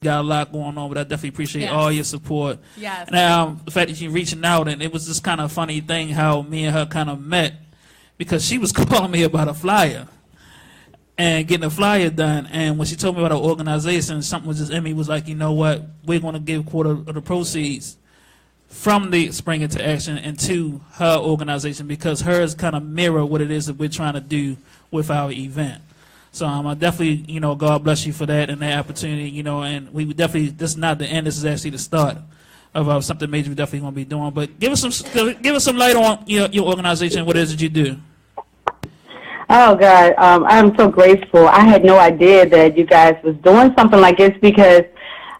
got a lot going on, but I definitely appreciate all your support. Yes. And the fact that you're reaching out, and it was just kind of funny thing how me and her kind of met, because she was calling me about a flyer and getting a flyer done. And when she told me about our organization, something was just in me was like, you know what, we're going to give a quarter of the proceeds from the Spring Into Action into her organization, because hers kind of mirror what it is that we're trying to do with our event. So I definitely, you know, God bless you for that and that opportunity, you know, and we would definitely, this is not the end, this is actually the start of something major we're definitely going to be doing. But give us some light on your organization, what it is that you do. Oh, God, I'm so grateful. I had no idea that you guys was doing something like this, because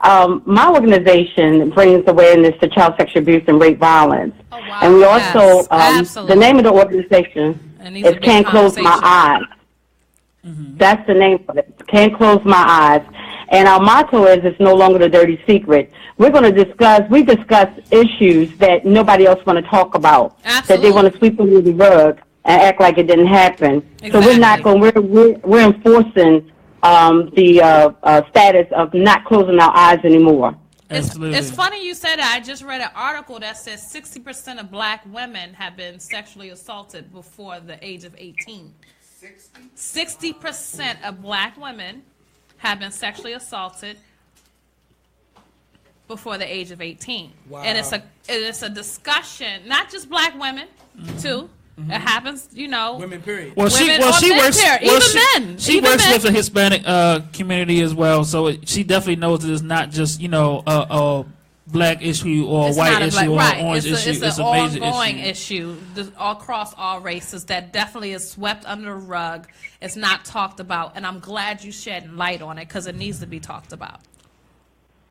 my organization brings awareness to child sexual abuse and rape violence. Oh, wow. And we also, Yes, the name of the organization is Can't Close My Eyes. Mm-hmm. That's the name of it. Can't Close My Eyes. And our motto is, it's no longer the dirty secret. We're going to discuss issues that nobody else want to talk about. Absolutely. That they want to sweep under the rug and act like it didn't happen. Exactly. So we're not going, we're enforcing the status of not closing our eyes anymore. It's funny you said that. I just read an article that says 60% of black women have been sexually assaulted before the age of 18. 60% of black women have been sexually assaulted before the age of 18. Wow. And it's a discussion, not just black women, too. Mm-hmm. It happens, you know. Women, period. Well, she works with the Hispanic community as well, so she definitely knows that it's not just, you know, a black issue or a white issue or an orange issue. It's a major ongoing issue across all races that definitely is swept under the rug. It's not talked about, and I'm glad you shed light on it, because it needs to be talked about.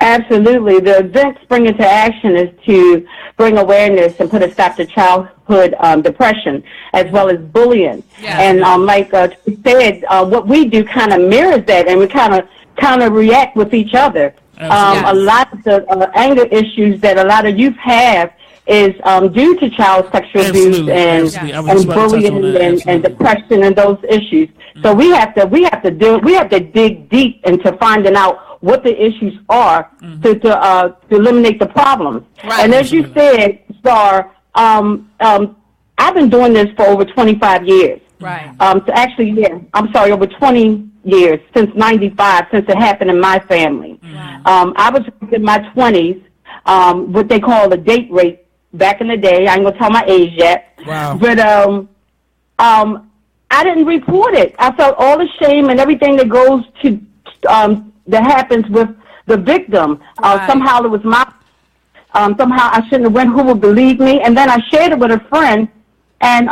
Absolutely. The event Spring Into Action is to bring awareness and put a stop to childhood depression as well as bullying. Yeah. And like you said, what we do kind of mirrors that, and we kind of react with each other. A lot of the anger issues that a lot of youth have is due to child sexual abuse and bullying and depression and those issues. Mm-hmm. So we have to dig deep into finding out what the issues are to eliminate the problems. Right. And as you said, Star, I've been doing this for over 25 years. Right. Over 20 years, since 95, since it happened in my family. Right. I was in my 20s, what they call a date rape back in the day. I ain't gonna tell my age yet. Wow. But I didn't report it. I felt all the shame and everything that goes to that happens with the victim. Right. Somehow it was somehow I shouldn't have went. Who would believe me? And then I shared it with a friend, and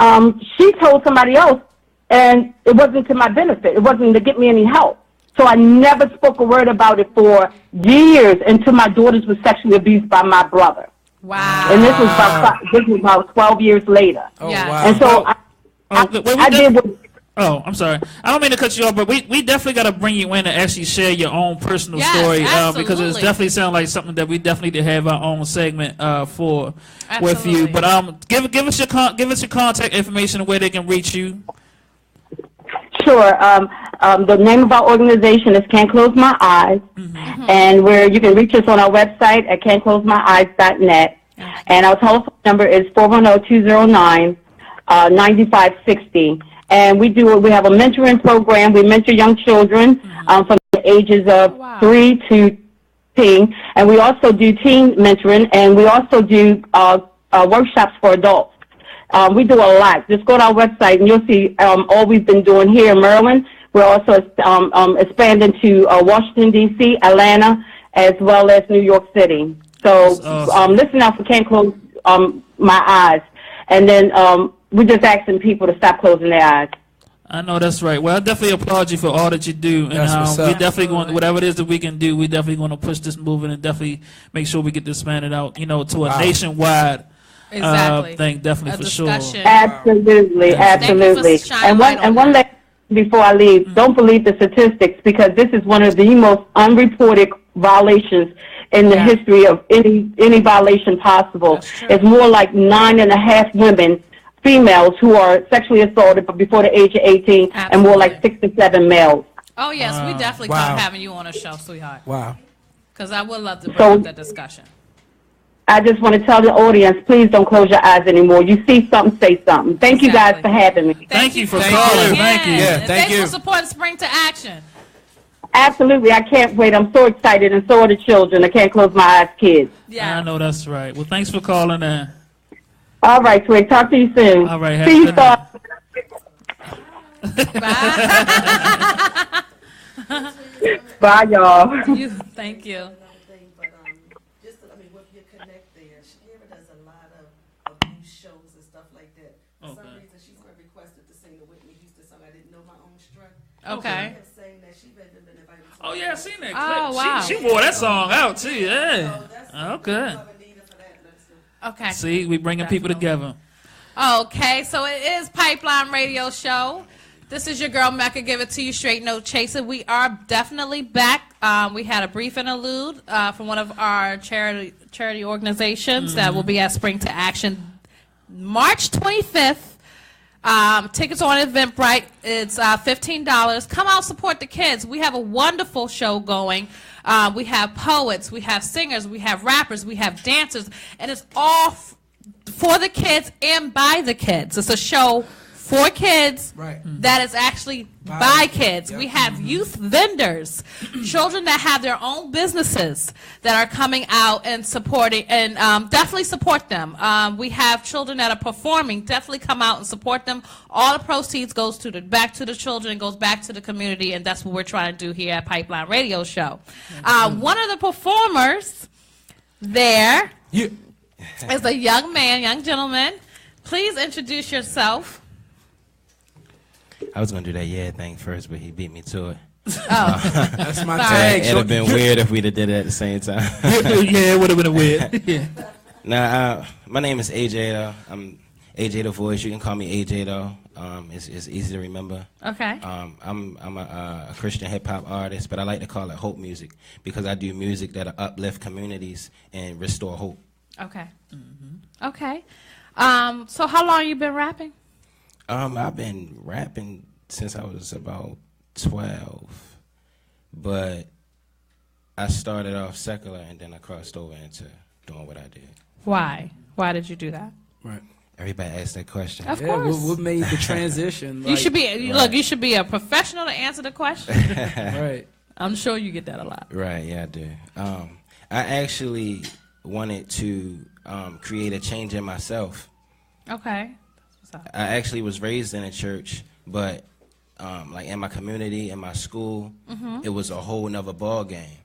she told somebody else, and it wasn't to my benefit. It wasn't to get me any help. So I never spoke a word about it for years until my daughters were sexually abused by my brother. Wow. And this was about 12 years later. Oh, yeah. Wow. And so I did what... Oh, I'm sorry. I don't mean to cut you off, but we definitely got to bring you in and actually share your own personal story, because it definitely sounds like something that we definitely need to have our own segment with you. But give us your contact information and where they can reach you. Sure. The name of our organization is Can't Close My Eyes, and where you can reach us on our website at can'tclosemyeyes.net, and our telephone number is 410-209-9560. And we have a mentoring program. We mentor young children from the ages of 3 to 10, and we also do teen mentoring, and we also do workshops for adults. We do a lot. Just go to our website, and you'll see all we've been doing here in Maryland. We're also expanding to Washington, D.C., Atlanta, as well as New York City. So listen out for Can't Close My Eyes. And then we're just asking people to stop closing their eyes. I know that's right. Well, I definitely applaud you for all that you do, and we definitely going, whatever it is that we can do, we definitely going to push this movement and definitely make sure we get this expanded out, you know, to a nationwide thing, definitely for sure. Absolutely, absolutely. And one last before I leave, don't believe the statistics, because this is one of the most unreported violations in the history of any violation possible. It's more like 9.5 women, females, who are sexually assaulted before the age of 18, and more like 6 to 7 males. Oh, yes, we definitely come having you on a show, sweetheart. Wow. Because I would love to bring So- up that discussion. I just want to tell the audience, please don't close your eyes anymore. You see something, say something. Thank you guys Exactly. for having me. Thank you for Thank calling. you. Thank you. Yeah, And thank thanks you. for supporting Spring to Action. Absolutely. I can't wait. I'm so excited, and so are the children. I can't close my eyes, kids. Yeah. I know that's right. Well, thanks for calling in. All right, sweet. Talk to you soon. All right, have See a you, good night. Bye. Bye, y'all. Thank you. Thing, but just I mean, with your connect there, Shakira does a lot of abuse shows and stuff like that. For some Okay. reason, she's been requested to sing the Whitney Houston song. I didn't know my own strength. Okay. She saying that she's been invited to. Oh yeah, I seen that clip. Oh, wow. She wore that song out too. Yeah. Okay. For that, let's do. Okay. See, we bringing people together. Okay, so it is Pipeline Radio Show. This is your girl Mecca. Give it to you straight, no chaser. We are definitely back. We had a brief interlude from one of our charity organizations that will be at Spring to Action March 25th. Tickets on Eventbrite. It's $15. Come out, support the kids. We have a wonderful show going. We have poets, we have singers, we have rappers, we have dancers, and it's all for the kids and by the kids. It's a show for kids Right. that is actually by kids. Yep. We have youth vendors, children that have their own businesses that are coming out and supporting, and definitely support them. We have children that are performing. Definitely come out and support them. All the proceeds goes to back to the children, goes back to the community, and that's what we're trying to do here at Pipeline Radio Show. One of the performers there You. is a young man, young gentleman. Please introduce yourself. I was gonna do that thing first, but he beat me to it. Oh, That's my Sorry. tag. It'd have been weird if we'd have did it at the same time. Yeah, it would have been a weird. Yeah. Now, my name is AJ though. I'm AJ the Voice. You can call me AJ though. It's easy to remember. okay. I'm a Christian hip hop artist, but I like to call it hope music because I do music that'll uplift communities and restore hope. Okay. Okay. So how long you been rapping? I've been rapping since I was about 12, but I started off secular and then I crossed over into doing what I did. Why? Why did you do that? Right. Everybody asked that question. Of Yeah, course. what made the transition? You should be look. You should be a professional to answer the question. Right. I'm sure you get that a lot. Right, yeah, I do. I actually wanted to create a change in myself. Okay. That's what's up. I actually was raised in a church, but like in my community, in my school, it was a whole nother ball game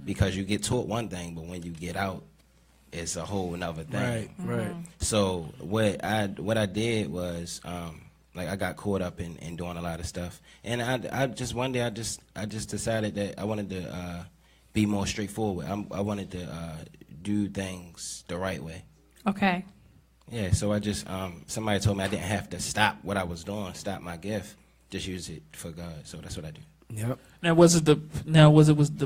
because you get taught one thing, but when you get out, it's a whole nother thing. Right. Right. So what I did was like I got caught up in doing a lot of stuff, and I just one day I just decided that I wanted to be more straightforward. I wanted to do things the right way. Okay. Yeah, so I just somebody told me I didn't have to stop what I was doing, stop my gift, just use it for God. So that's what I do. Yep. Now was it the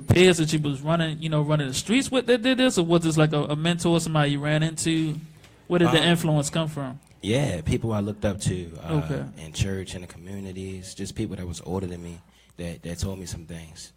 peers that you was running the streets with that did this, or was this like a mentor, somebody you ran into? Where did the influence come from? Yeah, people I looked up to Okay. in church, in the communities, just people that was older than me that told me some things.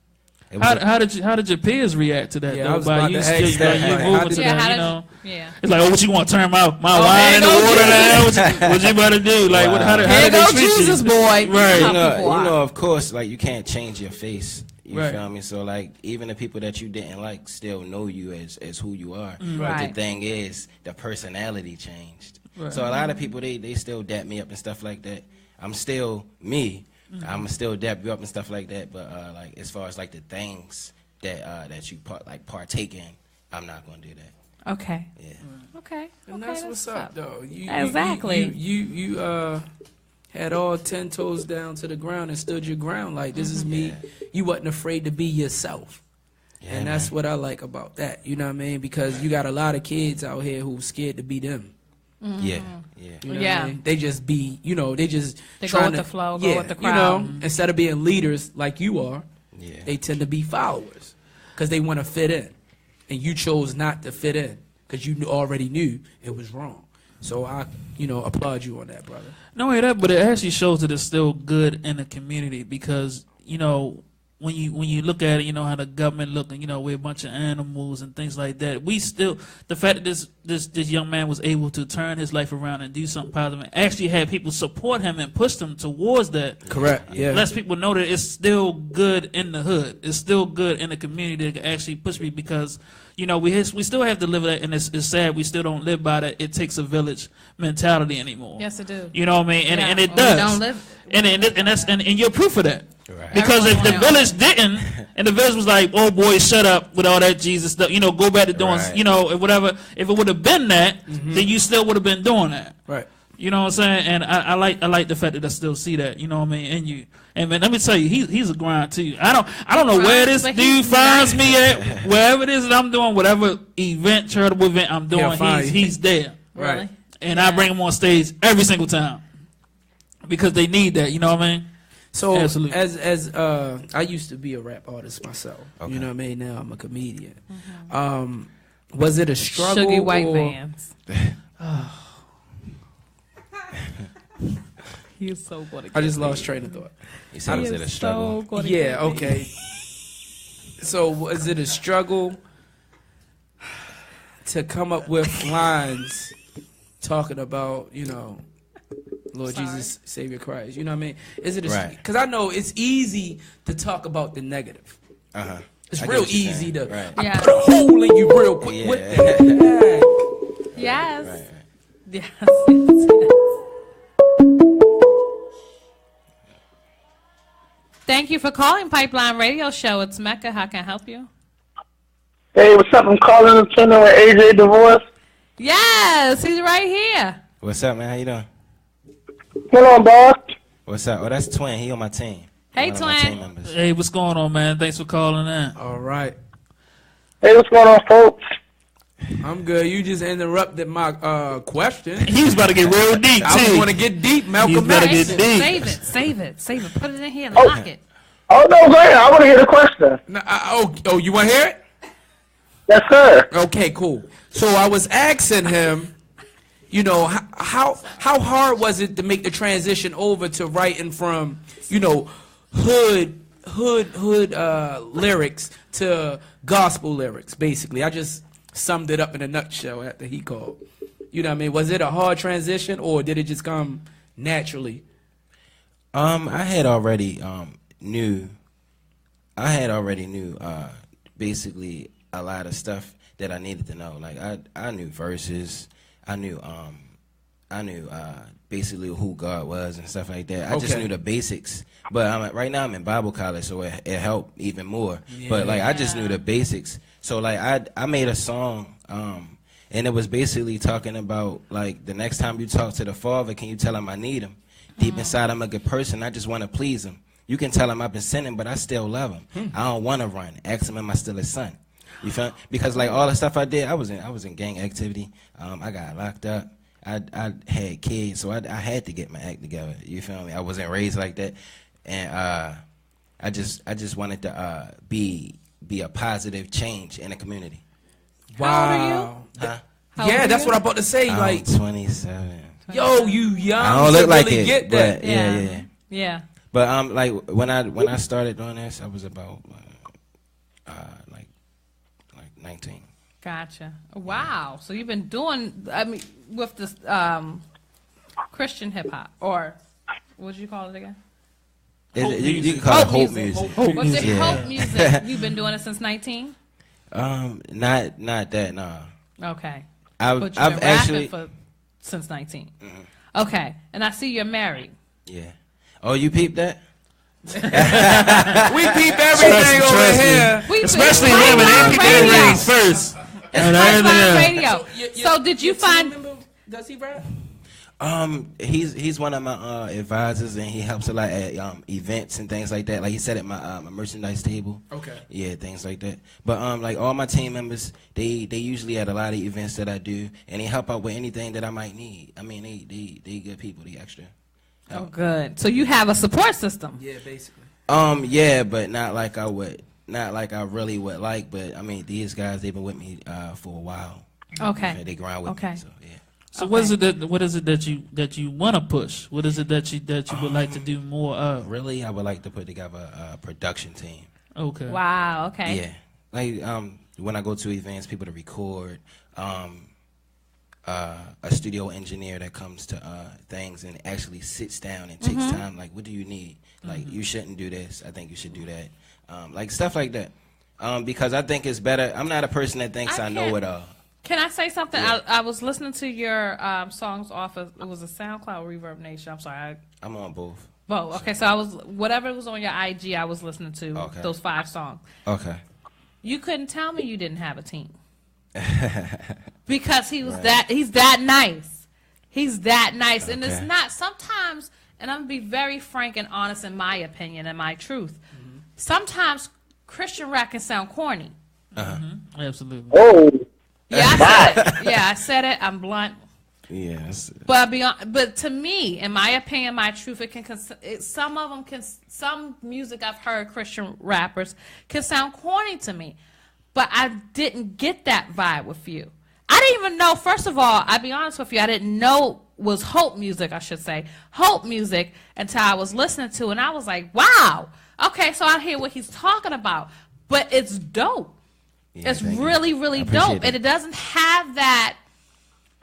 It was How did your peers react to that? Yeah, though? I was By about you to still- ask by that. you Like, how moving did- to Yeah. that, How you did know? Yeah. It's like, oh, what you want to turn my wine here in the go water now? Jesus. What you about to do? Like, how did Here they go treat Jesus, you? boy. Right. How you know, people are. of course, like you can't change your face. You Right. feel me? So like, even the people that you didn't like still know you as who you are. But Right. the thing is, the personality changed. Right. So a lot of people they still dap me up and stuff like that. I'm still me. I'm still dap you up and stuff like that. But like as far as like the things that you partake in, I'm not gonna do that. Okay. Yeah. Okay. And Okay, that's what's up, though. Exactly. You had all 10 toes down to the ground and stood your ground. Like, this is me. You wasn't afraid to be yourself. Yeah, And that's what I like about that. You know what I mean? Because you got a lot of kids out here who's scared to be them. Yeah. You know Yeah. what I mean? They just be, they just They go trying with to, the flow, go yeah, with the You know, crowd. instead of being leaders like you are, Yeah. they tend to be followers because they want to fit in. And you chose not to fit in because you already knew it was wrong. So I, applaud you on that, brother. No way that, but it actually shows that it's still good in the community because when you look at it, you know how the government looking, you know, we're a bunch of animals and things like that. We still, the fact that this young man was able to turn his life around and do something positive, and actually had people support him and push him towards that. Correct. Yeah. Lets people know that it's still good in the hood. It's still good in the community that can actually push me, because, you know, we still have to live that, and it's sad we still don't live by that. It takes a village mentality anymore. Yes, it do. You know what I mean? And, Yeah. and it Or we does. don't live- And you're proof of that. Right. Because if the Everyone village didn't, and the village was like, "Oh boy, shut up with all that Jesus stuff," you know, go back to doing, Right. you know, whatever. If it would have been that, then you still would have been doing that. Right. You know what I'm saying? And I like the fact that I still see that. You know what I mean? And you, and man, let me tell you, he's a grind too. I don't know where this But dude he's finds nice. me at. Wherever it is that I'm doing, whatever event, charitable event I'm He'll doing, find you. he's there. Really? Right. And I bring him on stage every single time because they need that. You know what I mean? So Absolutely. as I used to be a rap artist myself. Okay. You know what I mean? Now I'm a comedian. Was it a struggle? Sugary white or, vans. He's so good. I just lost train of thought. You said, was it a struggle? Yeah, okay. So was it a struggle to come up with lines talking about, you know, Lord Jesus, Savior Christ? You know what I mean? Is it Right. because I know it's easy to talk about the negative. Uh-huh. It's I get real what you're easy saying. to Right. I Yeah. put a hole in you real quick. Yeah. What the heck? Yes. Right. Yes. Thank you for calling Pipeline Radio Show. It's Mecca. How can I help you? Hey, what's up? I'm calling to know where AJ divorced. Yes, he's right here. What's up, man? How you doing? Hold on, boss. What's up? Oh, that's Twin. He on my team. Hey, One of my Twin. team members. Hey, what's going on, man? Thanks for calling in. All right. Hey, what's going on, folks? I'm good. You just interrupted my question. He was about to get real deep I too. was want to get deep, Malcolm You better X. get deep. Save it. Put it in here and lock it. Oh, no, go ahead. I want to hear the question. No, oh, you want to hear it? Yes, sir. Okay, cool. So I was asking him, you know, how hard was it to make the transition over to writing from, you know, hood lyrics to gospel lyrics, basically. I just summed it up in a nutshell after he called. You know what I mean? Was it a hard transition or did it just come naturally? I had already knew basically a lot of stuff that I needed to know. Like I knew verses, I knew basically who God was and stuff like that. I just Okay. knew the basics. But right now I'm in Bible college, so it helped even more. But like I just knew the basics. So like I made a song, and it was basically talking about like the next time you talk to the Father, can you tell him I need him? Deep inside I'm a good person. I just want to please him. You can tell him I've been sinning, but I still love him. I don't want to run. Ask him, am I still his son? You feel? Because like all the stuff I did, I was in gang activity. I got locked up. I had kids, so I had to get my act together. You feel me? I wasn't raised like that, and I just wanted to be a positive change in the community. How old are you? Huh? How old Yeah, are that's you? what I'm about to say. I'm Like, 27. yo, you young. I don't to look like really it, get that. but yeah. Yeah. But like when I started doing this, I was about like 19. Gotcha. Wow. So you've been doing, I mean, with this Christian hip hop, or what did you call it again? You can call it hope music. What's it? Yeah. Hope music. You've been doing it since 19? Not that, no. Okay. I've But you've been actually rapping since 19. Okay. And I see you're married. yeah. Oh, you peeped that? We peep everything over Trust me. here. Especially Pipeline women, they peep their Radio. rings first. And Pipeline everything else. Radio. So did you find? Does he rap? He's one of my advisors, and he helps a lot at events and things like that. Like he said at my merchandise table. Okay. Yeah, things like that. But like all my team members, they usually at a lot of events that I do, and they help out with anything that I might need. I mean, they good people. They extra. Oh, good. So you have a support system. Yeah, basically. Yeah, but not like I really would like. But I mean, these guys, they've been with me for a while. Okay. They grind with Okay. me. So yeah. So what is it that you want to push? What is it that you would like to do more of? Really, I would like to put together a production team. Okay. Wow. Okay. Yeah, like when I go to events, people to record, a studio engineer that comes to things and actually sits down and takes time. Like, what do you need? Like, you shouldn't do this. I think you should do that. Like stuff like that. Because I think it's better. I'm not a person that thinks I know it all. Can I say something? Yeah. I was listening to your songs off of, it was a SoundCloud Reverb Nation. I'm sorry. I'm on both. Oh, okay. So I was, whatever was on your IG, I was listening to those 5 songs. Okay. You couldn't tell me you didn't have a team. Because he was he's that nice. He's that nice. And it's not, sometimes, and I'm going to be very frank and honest in my opinion and my truth, sometimes Christian rap can sound corny. Absolutely. Oh, Yeah, I said it. Yeah, I said it. I'm blunt. Yes. But to me, in my opinion, my truth, some music I've heard Christian rappers can sound corny to me, but I didn't get that vibe with you. I didn't even know. First of all, I'll be honest with you, I didn't know was hope music. I should say hope music until I was listening to it, and I was like, wow. Okay, so I hear what he's talking about, but it's dope. Yeah, it's really, really dope, and it doesn't have that.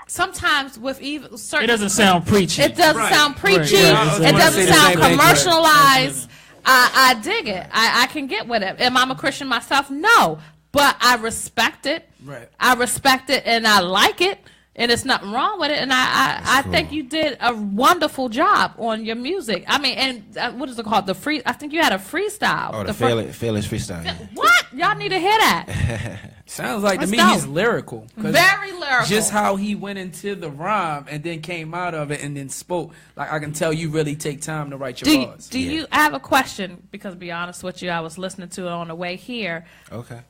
Sometimes with even certain, it doesn't sound preachy. It doesn't sound preachy. Right. It doesn't sound commercialized. I dig it. I can get with it. Am I a Christian myself? No, but I respect it. Right. I respect it, and I like it, and there's nothing wrong with it. And I think you did a wonderful job on your music. I mean, and what is it called? I think you had a freestyle. Oh, the Fearless freestyle. Yeah. What? Y'all need to hear that. Sounds like That's to me dope. he's lyrical. Very lyrical. Just how he went into the rhyme and then came out of it and then spoke. Like, I can tell you really take time to write your bars. Do you I have a question? Because to be honest with you, I was listening to it on the way here. Okay.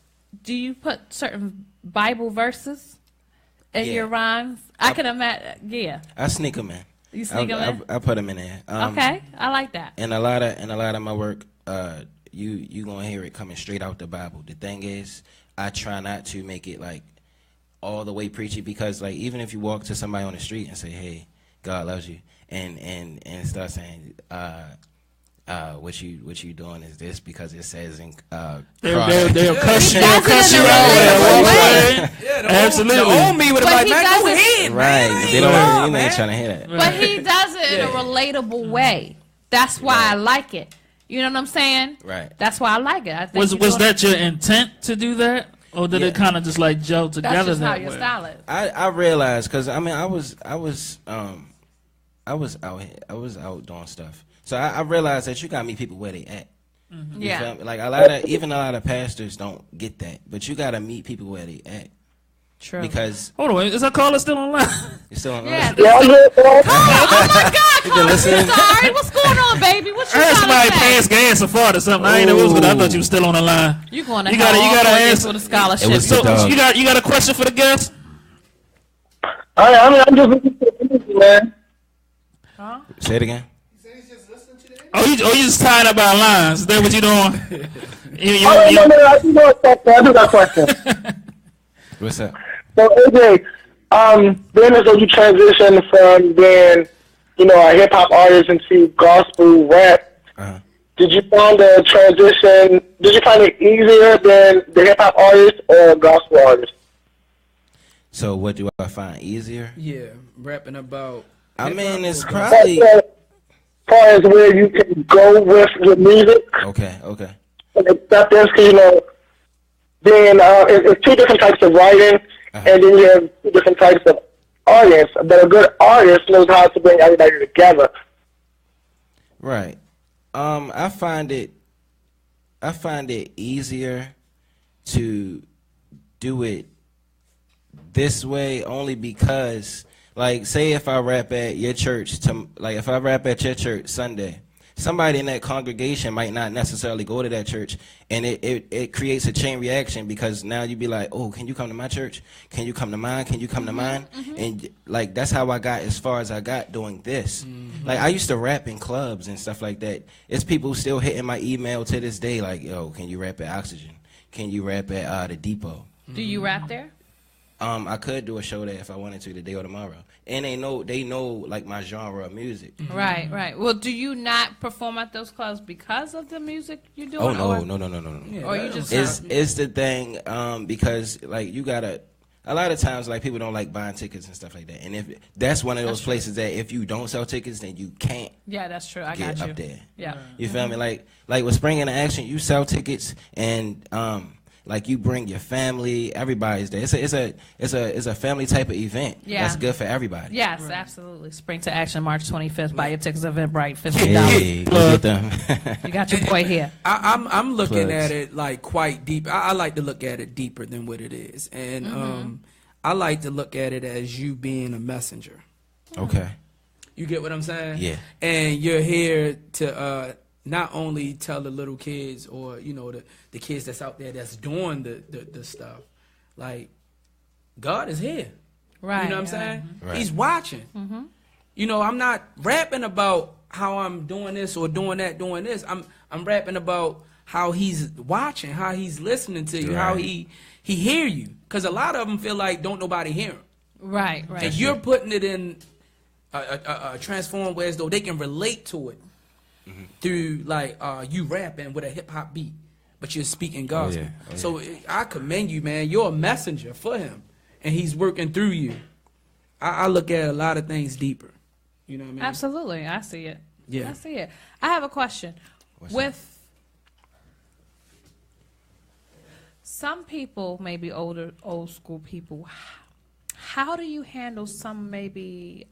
Do you put certain Bible verses in your rhymes? I can imagine. Yeah. I sneak them in. You sneak them in? I put them in there. Okay, I like that. And a lot of my work, you gonna hear it coming straight out the Bible. The thing is, I try not to make it like all the way preachy, because like even if you walk to somebody on the street and say, "Hey, God loves you," and start saying, what you doing is this because it says in they'll cuss you out. Absolutely. The old me would have like, man, go ahead, right? man. They don't. You ain't trying to hear that. But he does it in a relatable way. That's why I like it. You know what I'm saying? Right. That's why I like it. I think Was that your intent to do that, or did it kind of just like gel together that's just that how way? your style is. I realized, because I mean I was out doing stuff, so I realized that you gotta meet people where they at. Mm-hmm. You Yeah. feel me? Like a lot of pastors don't get that, but you gotta meet people where they at. True. Because Hold on, is our caller still online? you're still on. Yeah. yeah, Oh my God, been Carlos, listening? sorry. What's going on, baby? What you I heard somebody trying to pass say? gas or fart or something. I ain't know it was good. I thought you were still on the line. You going to You gotta answer answer. for the scholarship. It was So the dog. you got a question for the guest? I'm just listening to the music, man. Say it again. Oh, you just tying up our lines. Is that what you doing? No, I do know I do got a question. What's up? So AJ, being as though you transitioned from being, a hip hop artist into gospel rap, did you find the transition? Did you find it easier than the hip hop artist or gospel artist? So what do I find easier? Yeah, rapping about. I mean, it's hip-hop. probably As far as where you can go with your music okay. and acceptance, because then it's 2 different types of writing, and then you have 2 different types of audience. But a good artist knows how to bring everybody together. Right. I find it easier to do it this way only because, like, say if I rap at your church, if I rap at your church Sunday, somebody in that congregation might not necessarily go to that church, and it creates a chain reaction, because now you be like, oh, can you come to my church? Can you come to mine? Can you come to mine? And like that's how I got as far as I got doing this. Like I used to rap in clubs and stuff like that. It's people still hitting my email to this day like, yo, can you rap at Oxygen? Can you rap at the Depot? Do you rap there? I could do a show there if I wanted to today or tomorrow. And they know like my genre of music. Right, right. Well, do you not perform at those clubs because of the music you're doing? Oh no, or, no. Yeah, Or you just It's the thing because like you gotta. A lot of times, like people don't like buying tickets and stuff like that. And if that's one of those places that if you don't sell tickets, then you can't yeah, that's true. I get got you. up there. Yeah. You feel me? Like with Spring Into Action, you sell tickets and like you bring your family, everybody's there. It's a family type of event. Yeah. That's good for everybody. Yes, absolutely. Spring to Action, March 25th. Buy your tickets at Eventbrite, $50. Hey, go get them. You got your boy here. I'm looking Plugs. at it like quite deep. I like to look at it deeper than what it is, and I like to look at it as you being a messenger. Okay. You get what I'm saying? Yeah. And you're here to not only tell the little kids or the kids that's out there that's doing the stuff, like God is here. Right. You know what I'm saying? Right. He's watching. I'm not rapping about how I'm doing this or doing that, doing this. I'm rapping about how he's watching, how he's listening to you, how he hear you. Because a lot of them feel like don't nobody hear him. Right, right. And you're putting it in a transform where as though they can relate to it through like you rapping with a hip hop beat, but you're speaking gospel. yeah. So I commend you, man. You're a messenger for him, and he's working through you. I look at a lot of things deeper. You know what I mean? Absolutely. I see it. Yeah. I see it. I have a question. With some people, maybe old school people, how do you handle some maybe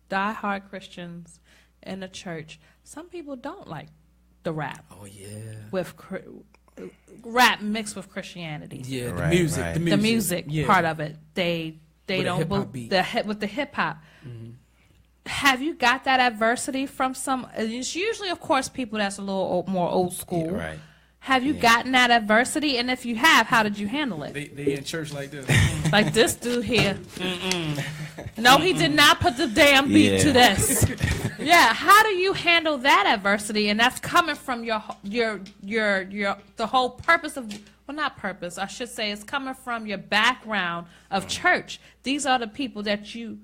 diehard Christians in the church? Some people don't like the rap. Oh yeah. With rap mixed with Christianity. Yeah, Right, the right. The music Yeah. part of it. They With a don't hip-hop beat. with the hip hop. Have you got that adversity from some? It's usually, of course, people that's a little more old school. Yeah, right. Have you gotten that adversity? And if you have, how did you handle it? They in church like this. Like this dude here. No, he did not put the damn beat to Yeah. this. Yeah, how do you handle that adversity? And that's coming from the whole purpose of, well, not purpose, I should say, it's coming from your background of church. These are the people that you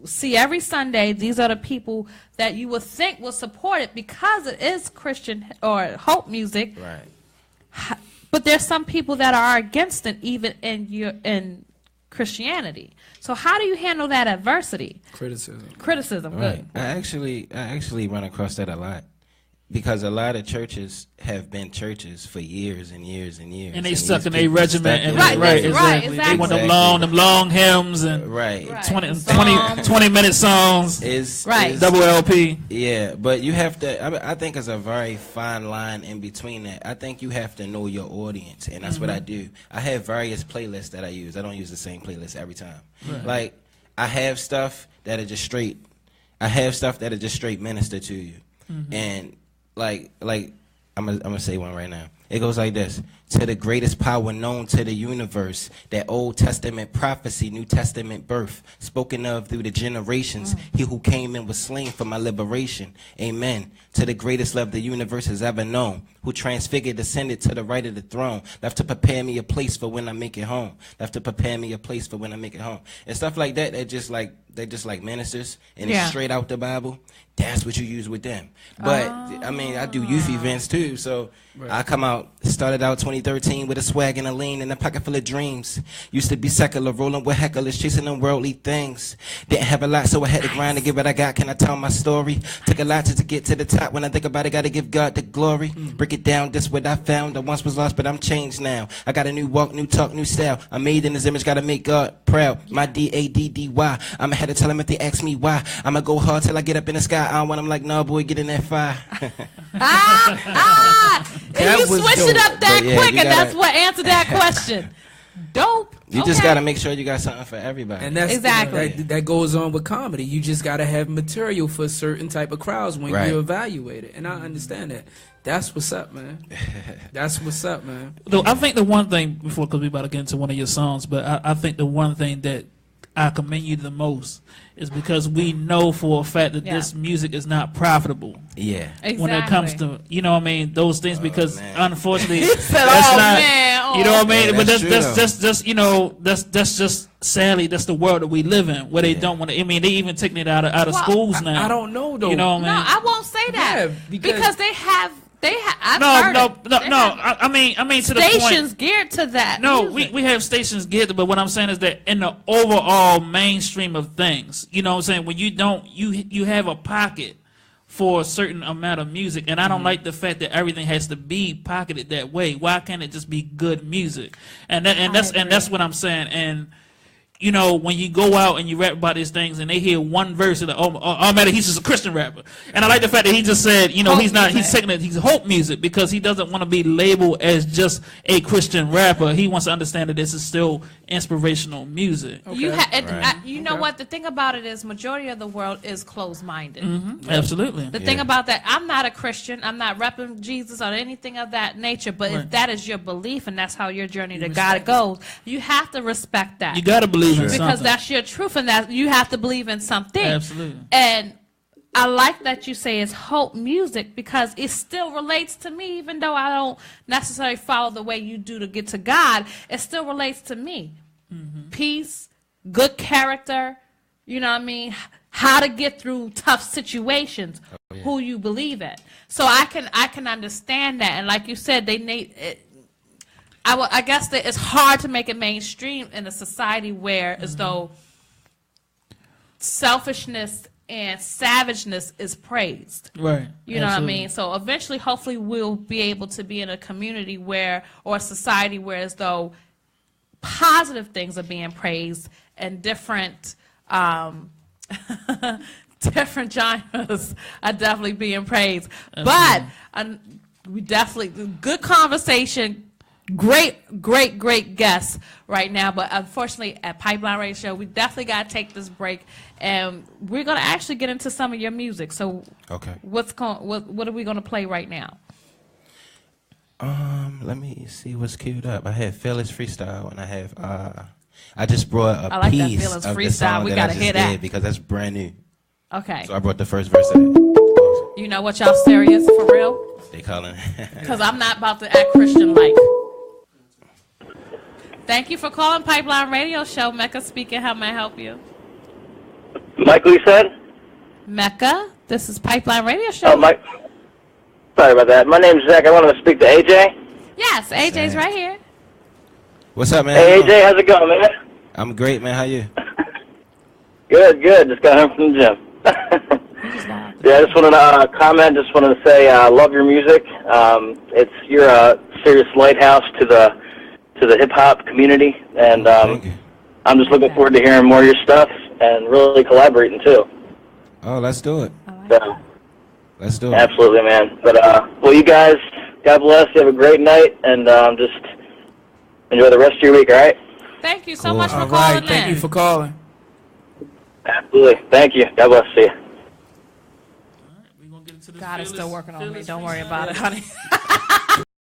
see every Sunday. These are the people that you would think will support it because it is Christian or hope music. Right. But there's some people that are against it, even in Christianity. So how do you handle that adversity? Criticism. Criticism. Right. Good. I actually run across that a lot because a lot of churches have been churches for years and years and years. And they these stuck in their people regiment. stuck in And Right, right, that's right, exactly. They want them exactly. long hymns and Right. Right. 20-minute songs, Is Right. double LP. Yeah, but you have to. I think it's a very fine line in between that. I think you have to know your audience, and that's what I do. I have various playlists that I use. I don't use the same playlist every time. Like I have stuff that are just straight. I have stuff that are just straight minister to you, and like I'm gonna say one right now. It goes like this: to the greatest power known to the universe, that Old Testament prophecy, New Testament birth, spoken of through the generations, he who came and was slain for my liberation. Amen. To the greatest love the universe has ever known, who transfigured, descended to the right of the throne, left to prepare me a place for when I make it home, left to prepare me a place for when I make it home. And stuff like that, they're just like ministers, and it's straight out the Bible. That's what you use with them. But I mean, I do youth events too, so I come out, started out 2013 with a swag and a lean and a pocket full of dreams. Used to be secular, rolling with hecklers, chasing them worldly things. Didn't have a lot, so I had to grind to get what I got. Can I tell my story? Took a lot to get to the top. When I think about it, gotta give God the glory. Break it down, this what I found. I once was lost, but I'm changed now. I got a new walk, new talk, new style. I'm made in his image, gotta make God proud. My D-A-D-D-Y. I'ma have to tell him if they ask me why. I'ma go hard till I get up in the sky. I don't want them like, no, boy, get in that fire. And That you was switched dope. it up that But yeah, quick, you and that's gotta- what answered that question. Dope. You just Okay. gotta make sure you got something for everybody. And that's Exactly. that goes on with comedy. You just gotta have material for certain type of crowds when Right. you evaluate it. And I understand that. That's what's up, man. That's what's up, man. Though I think the one thing before, because we about to get into one of your songs, but I think the one thing that I commend you the most is because we know for a fact that this music is not profitable. Yeah. Exactly. When it comes to, you know what I mean, those things, because man. unfortunately, said, that's "Oh, not, man, you know what I mean? Yeah, but that's that's you know, that's just sadly, that's the world that we live in, where they don't want to, I mean, they even taking it out of Well, schools now. I don't know though. You know what I No, mean? I won't say that Yeah, because they have. I've No, heard no, it. no, They no. have I mean, to the point. stations geared to that. No, music. we have stations geared to, but what I'm saying is that in the overall mainstream of things, you know what I'm saying, when you have a pocket for a certain amount of music, and I don't like the fact that everything has to be pocketed that way. Why can't it just be good music? And that's what I'm saying. And you know, when you go out and you rap about these things and they hear one verse of the, oh man, he's just a Christian rapper. And I like the fact that he just said, you know, he's taking it, he's hope music, because he doesn't want to be labeled as just a Christian rapper. He wants to understand that this is still inspirational music. You know what? The thing about it is, majority of the world is closed-minded. Mm-hmm. Absolutely. The thing about that, I'm not a Christian. I'm not repping Jesus or anything of that nature. But if that is your belief and that's how your journey to God goes, you have to respect that. You got to believe in because something. that's your truth, and that you have to believe in something. Absolutely. And I like that you say it's hope music, because it still relates to me, even though I don't necessarily follow the way you do to get to God. It still relates to me. Mm-hmm. Peace, good character, you know what I mean? How to get through tough situations, who you believe in. So I can understand that. And like you said, they need it. I guess that it's hard to make it mainstream in a society where, as though selfishness and savageness is praised. Right. You know what I mean? So eventually, hopefully, we'll be able to be in a community where, or a society where, as though positive things are being praised and different different genres are definitely being praised. Absolutely. But we definitely, good conversation. Great guests right now, but unfortunately at Pipeline Radio Show, we definitely got to take this break, and we're going to actually get into some of your music. So, okay, what are we going to play right now? Let me see what's queued up. I have Fearless Freestyle, and I have I just brought a I like piece that Fearless of the Freestyle. song We that gotta I just hear that. did because that's brand new. Okay. So I brought the first verse of it. You know what, y'all serious for real? They calling. Because I'm not about to act Christian like. Thank you for calling Pipeline Radio Show. Mecca speaking. How may I help you? Michael, you said? Mecca, this is Pipeline Radio Show. Oh, Mike. Sorry about that. My name's Zach. I wanted to speak to AJ. Yes, AJ's Zach. right here. What's up, man? Hey, AJ, how's it going, man? I'm great, man. How you? Good. Just got home from the gym. Yeah, I just wanted to comment. Just wanted to say I love your music. You're a serious lighthouse to the hip hop community, and I'm just looking forward to hearing more of your stuff and really collaborating too. Oh, let's do it. So, let's do it. Absolutely, man. But well, you guys, God bless. You have a great night, and just enjoy the rest of your week. All right. Thank you so Cool. much for All calling right, thank in. you for calling. Absolutely. Thank you. God bless. See you. We're gonna get into this God is still Fearless- working on me. Fearless Don't worry Freestyle. about it, honey.